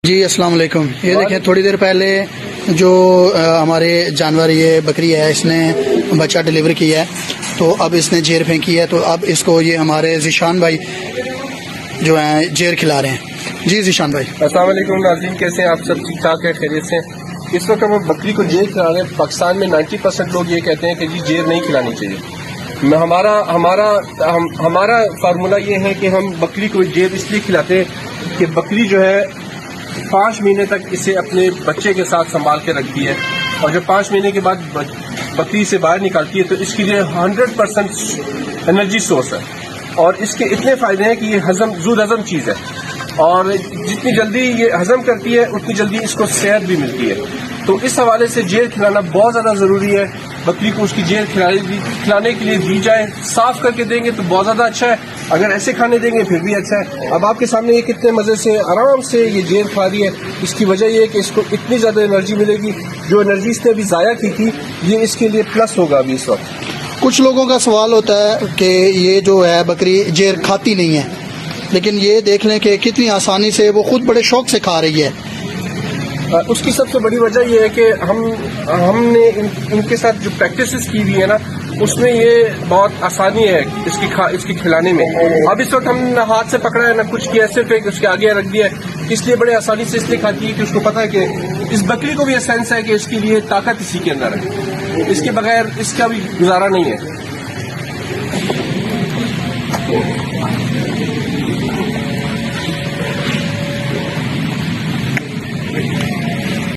جی السلام علیکم. یہ دیکھیں تھوڑی دیر پہلے جو ہمارے جانور یہ بکری ہے اس نے بچہ ڈیلیور کیا ہے تو اب اس نے جیر پھینکی ہے تو اب اس کو یہ ہمارے ذیشان بھائی جو ہیں جیر کھلا رہے ہیں. جی ذیشان بھائی السلام علیکم ناظرین، کیسے ہیں آپ سب؟ ٹھیک ٹھاک ہے، خیریت سے؟ اس وقت ہم بکری کو جیر کھلا رہے ہیں. پاکستان میں 90% لوگ یہ کہتے ہیں کہ جی جیر نہیں کھلانی چاہیے. ہمارا فارمولہ یہ ہے کہ ہم بکری کو جیر اس لیے کھلاتے ہیں کہ بکری جو ہے 5 مہینے تک اسے اپنے بچے کے ساتھ سنبھال کے رکھتی ہے، اور جب 5 مہینے کے بعد بکری سے باہر نکالتی ہے تو اس کے لیے 100% انرجی سورس ہے، اور اس کے اتنے فائدے ہیں کہ یہ زود ہضم چیز ہے، اور جتنی جلدی یہ ہضم کرتی ہے اتنی جلدی اس کو صحت بھی ملتی ہے. تو اس حوالے سے جیر کھلانا بہت زیادہ ضروری ہے. بکری کو اس کی جیر کھلانے کے لیے دی جائے. صاف کر کے دیں گے تو بہت زیادہ اچھا ہے، اگر ایسے کھانے دیں گے پھر بھی اچھا ہے. اب آپ کے سامنے یہ کتنے مزے سے آرام سے یہ جیر کھا رہی ہے. اس کی وجہ یہ ہے کہ اس کو اتنی زیادہ انرجی ملے گی، جو انرجی اس نے ابھی ضائع کی تھی یہ اس کے لیے پلس ہوگا ابھی اس وقت. کچھ لوگوں کا سوال ہوتا ہے کہ یہ جو ہے بکری جیر کھاتی نہیں ہے، لیکن یہ دیکھ لیں کہ کتنی آسانی سے وہ خود بڑے شوق سے کھا رہی ہے. اس کی سب سے بڑی وجہ یہ ہے کہ ہم نے ان کے ساتھ جو پریکٹسز کی ہوئی ہے نا، اس میں یہ بہت آسانی ہے اس کی کھلانے میں. اب اس وقت ہم نہ ہاتھ سے پکڑا ہے نہ کچھ کیا، صرف ایک اس کے آگے رکھ دیا ہے، اس لیے بڑے آسانی سے اس لیے کھاتی ہے کہ اس کو پتا ہے کہ اس بکری کو بھی یہ سینس ہے کہ اس کے لیے طاقت اسی کے اندر ہے، اس کے بغیر اس کا بھی گزارا نہیں ہے.